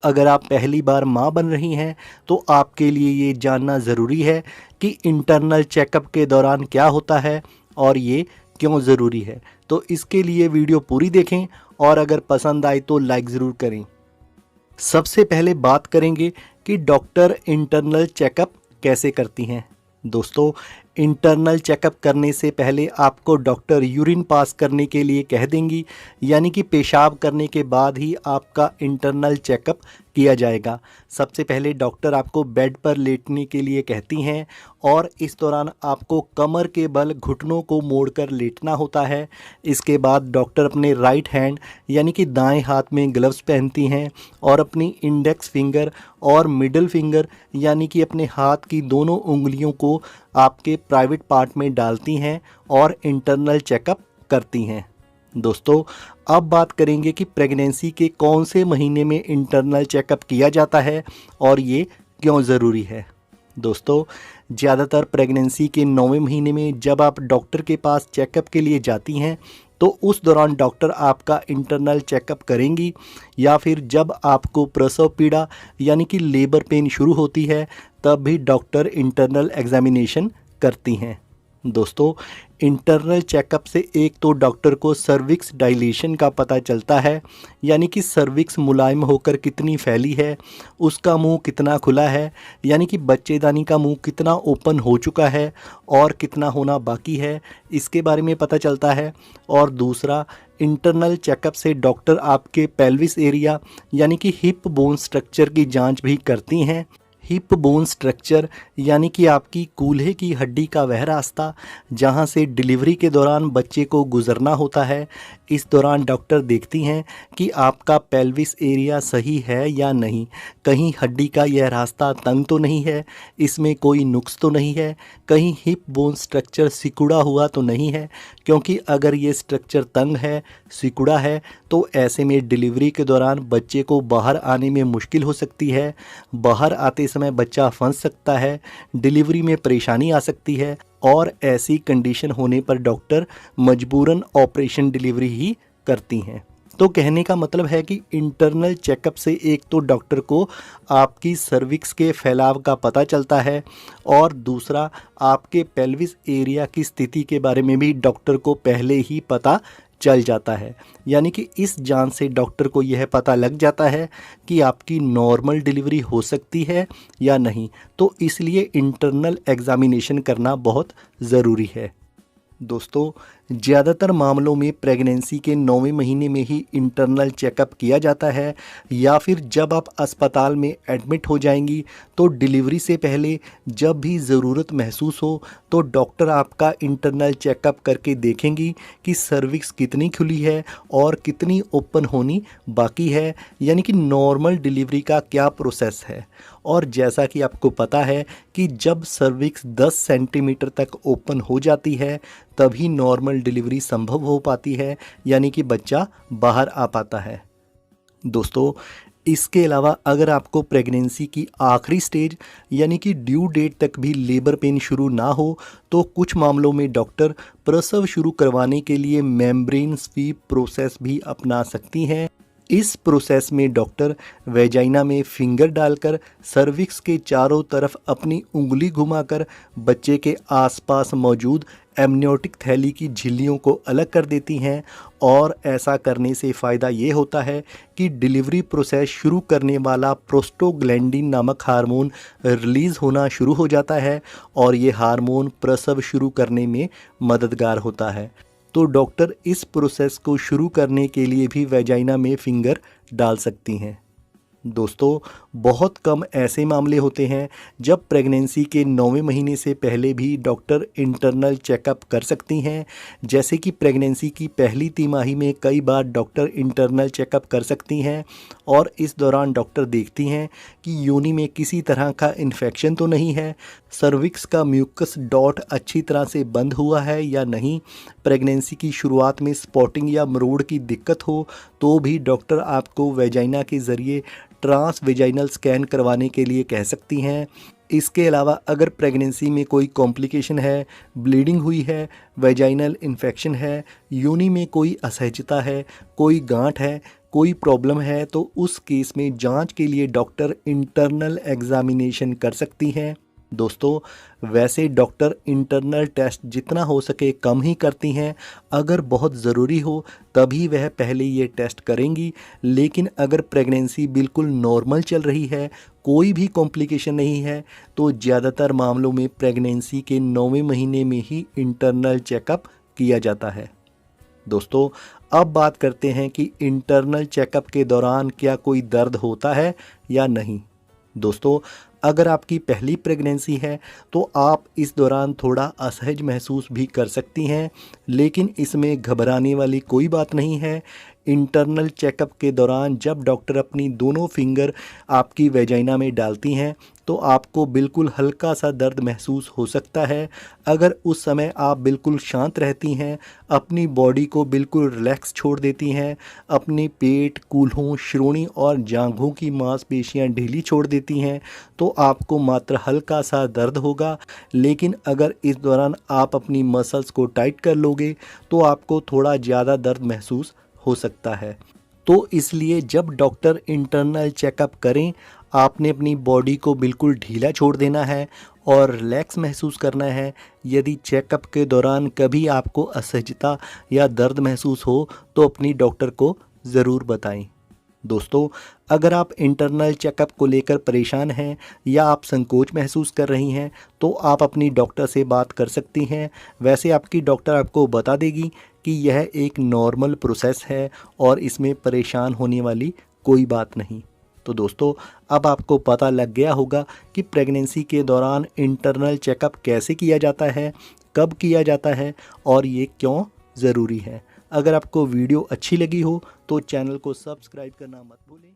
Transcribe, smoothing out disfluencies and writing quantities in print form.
अगर आप पहली बार माँ बन रही हैं तो आपके लिए ये जानना ज़रूरी है कि इंटरनल चेकअप के दौरान क्या होता है और ये क्यों ज़रूरी है। तो इसके लिए वीडियो पूरी देखें और अगर पसंद आए तो लाइक ज़रूर करें। सबसे पहले बात करेंगे कि डॉक्टर इंटरनल चेकअप कैसे करती हैं। दोस्तों, इंटरनल चेकअप करने से पहले आपको डॉक्टर यूरिन पास करने के लिए कह देंगी, यानी कि पेशाब करने के बाद ही आपका इंटरनल चेकअप किया जाएगा। सबसे पहले डॉक्टर आपको बेड पर लेटने के लिए कहती हैं और इस दौरान आपको कमर के बल घुटनों को मोड़कर लेटना होता है। इसके बाद डॉक्टर अपने राइट हैंड यानी कि दाएं हाथ में ग्लव्स पहनती हैं और अपनी इंडेक्स फिंगर और मिडिल फिंगर यानी कि अपने हाथ की दोनों उंगलियों को आपके प्राइवेट पार्ट में डालती हैं और इंटरनल चेकअप करती हैं। दोस्तों, अब बात करेंगे कि प्रेगनेंसी के कौन से महीने में इंटरनल चेकअप किया जाता है और ये क्यों ज़रूरी है। दोस्तों, ज़्यादातर प्रेगनेंसी के 9वें महीने में जब आप डॉक्टर के पास चेकअप के लिए जाती हैं तो उस दौरान डॉक्टर आपका इंटरनल चेकअप करेंगी, या फिर जब आपको प्रसव पीड़ा यानी कि लेबर पेन शुरू होती है तब भी डॉक्टर इंटरनल एग्जामिनेशन करती हैं। दोस्तों, इंटरनल चेकअप से एक तो डॉक्टर को सर्विक्स डायलेशन का पता चलता है, यानी कि सर्विक्स मुलायम होकर कितनी फैली है, उसका मुंह कितना खुला है यानी कि बच्चेदानी का मुंह कितना ओपन हो चुका है और कितना होना बाकी है, इसके बारे में पता चलता है। और दूसरा, इंटरनल चेकअप से डॉक्टर आपके पेल्विस एरिया यानी कि हिप बोन स्ट्रक्चर की जांच भी करती हैं। हिप बोन स्ट्रक्चर यानी कि आपकी कूल्हे की हड्डी का वह रास्ता जहां से डिलीवरी के दौरान बच्चे को गुजरना होता है। इस दौरान डॉक्टर देखती हैं कि आपका पेल्विस एरिया सही है या नहीं, कहीं हड्डी का यह रास्ता तंग तो नहीं है, इसमें कोई नुक्स तो नहीं है, कहीं हिप बोन स्ट्रक्चर सिकुड़ा हुआ तो नहीं है, क्योंकि अगर ये स्ट्रक्चर तंग है, सिकुड़ा है, तो ऐसे में डिलीवरी के दौरान बच्चे को बाहर आने में मुश्किल हो सकती है। बाहर आते समय बच्चा फंस सकता है, डिलीवरी में परेशानी आ सकती है और ऐसी कंडीशन होने पर डॉक्टर मजबूरन ऑपरेशन डिलीवरी ही करती हैं। तो कहने का मतलब है कि इंटरनल चेकअप से एक तो डॉक्टर को आपकी सर्विक्स के फैलाव का पता चलता है और दूसरा आपके पेल्विस एरिया की स्थिति के बारे में भी डॉक्टर को पहले ही पता चल जाता है। यानी कि इस जांच से डॉक्टर को यह पता लग जाता है कि आपकी नॉर्मल डिलीवरी हो सकती है या नहीं। तो इसलिए इंटरनल एग्जामिनेशन करना बहुत ज़रूरी है। दोस्तों, ज़्यादातर मामलों में प्रेगनेंसी के 9वें महीने में ही इंटरनल चेकअप किया जाता है, या फिर जब आप अस्पताल में एडमिट हो जाएंगी तो डिलीवरी से पहले जब भी ज़रूरत महसूस हो तो डॉक्टर आपका इंटरनल चेकअप करके देखेंगी कि सर्विक्स कितनी खुली है और कितनी ओपन होनी बाकी है, यानी कि नॉर्मल डिलीवरी का क्या प्रोसेस है। और जैसा कि आपको पता है कि जब सर्विक्स 10 सेंटीमीटर तक ओपन हो जाती है तभी नॉर्मल डिलीवरी संभव हो पाती है, यानी कि बच्चा बाहर आ पाता है। दोस्तों, इसके अलावा अगर आपको प्रेगनेंसी की आखिरी स्टेज यानी कि ड्यू डेट तक भी लेबर पेन शुरू ना हो तो कुछ मामलों में डॉक्टर प्रसव शुरू करवाने के लिए मेम्ब्रेन स्वीप प्रोसेस भी अपना सकती हैं। इस प्रोसेस में डॉक्टर वेजाइना में फिंगर डालकर सर्विक्स के चारों तरफ अपनी उंगली घुमाकर बच्चे के आसपास मौजूद एमनियोटिक थैली की झिल्लियों को अलग कर देती हैं। और ऐसा करने से फ़ायदा ये होता है कि डिलीवरी प्रोसेस शुरू करने वाला प्रोस्टोग्लैंडिन नामक हार्मोन रिलीज़ होना शुरू हो जाता है और ये हार्मोन प्रसव शुरू करने में मददगार होता है। तो डॉक्टर इस प्रोसेस को शुरू करने के लिए भी वेजाइना में फिंगर डाल सकती हैं। दोस्तों, बहुत कम ऐसे मामले होते हैं जब प्रेगनेंसी के 9वें महीने से पहले भी डॉक्टर इंटरनल चेकअप कर सकती हैं। जैसे कि प्रेगनेंसी की पहली तिमाही में कई बार डॉक्टर इंटरनल चेकअप कर सकती हैं और इस दौरान डॉक्टर देखती हैं कि योनि में किसी तरह का इन्फेक्शन तो नहीं है, सर्विक्स का म्यूकस डॉट अच्छी तरह से बंद हुआ है या नहीं, प्रेगनेंसी की शुरुआत में स्पॉटिंग या मरोड़ की दिक्कत हो तो भी डॉक्टर आपको वेजाइना के ज़रिए ट्रांस वेजाइनल स्कैन करवाने के लिए कह सकती हैं। इसके अलावा अगर प्रेगनेंसी में कोई कॉम्प्लिकेशन है, ब्लीडिंग हुई है, वेजाइनल इन्फेक्शन है, योनि में कोई असहजता है, कोई गांठ है, कोई प्रॉब्लम है तो उस केस में जांच के लिए डॉक्टर इंटरनल एग्जामिनेशन कर सकती हैं। दोस्तों, वैसे डॉक्टर इंटरनल टेस्ट जितना हो सके कम ही करती हैं। अगर बहुत ज़रूरी हो तभी वह पहले ये टेस्ट करेंगी, लेकिन अगर प्रेगनेंसी बिल्कुल नॉर्मल चल रही है, कोई भी कॉम्प्लिकेशन नहीं है, तो ज़्यादातर मामलों में प्रेगनेंसी के 9वें महीने में ही इंटरनल चेकअप किया जाता है। दोस्तों, अब बात करते हैं कि इंटरनल चेकअप के दौरान क्या कोई दर्द होता है या नहीं। दोस्तों, अगर आपकी पहली प्रेगनेंसी है तो आप इस दौरान थोड़ा असहज महसूस भी कर सकती हैं, लेकिन इसमें घबराने वाली कोई बात नहीं है। इंटरनल चेकअप के दौरान जब डॉक्टर अपनी दोनों फिंगर आपकी वेजाइना में डालती हैं तो आपको बिल्कुल हल्का सा दर्द महसूस हो सकता है। अगर उस समय आप बिल्कुल शांत रहती हैं, अपनी बॉडी को बिल्कुल रिलैक्स छोड़ देती हैं, अपने पेट, कूल्हों, श्रोणि और जांघों की मांसपेशियां ढीली छोड़ देती हैं, तो आपको मात्र हल्का सा दर्द होगा। लेकिन अगर इस दौरान आप अपनी मसल्स को टाइट कर लोगे तो आपको थोड़ा ज़्यादा दर्द महसूस हो सकता है। तो इसलिए जब डॉक्टर इंटरनल चेकअप करें, आपने अपनी बॉडी को बिल्कुल ढीला छोड़ देना है और रिलैक्स महसूस करना है। यदि चेकअप के दौरान कभी आपको असहजता या दर्द महसूस हो तो अपनी डॉक्टर को ज़रूर बताएं। दोस्तों, अगर आप इंटरनल चेकअप को लेकर परेशान हैं या आप संकोच महसूस कर रही हैं तो आप अपनी डॉक्टर से बात कर सकती हैं। वैसे आपकी डॉक्टर आपको बता देगी कि यह एक नॉर्मल प्रोसेस है और इसमें परेशान होने वाली कोई बात नहीं। तो दोस्तों, अब आपको पता लग गया होगा कि प्रेगनेंसी के दौरान इंटरनल चेकअप कैसे किया जाता है, कब किया जाता है और ये क्यों ज़रूरी है। अगर आपको वीडियो अच्छी लगी हो तो चैनल को सब्सक्राइब करना मत भूलें।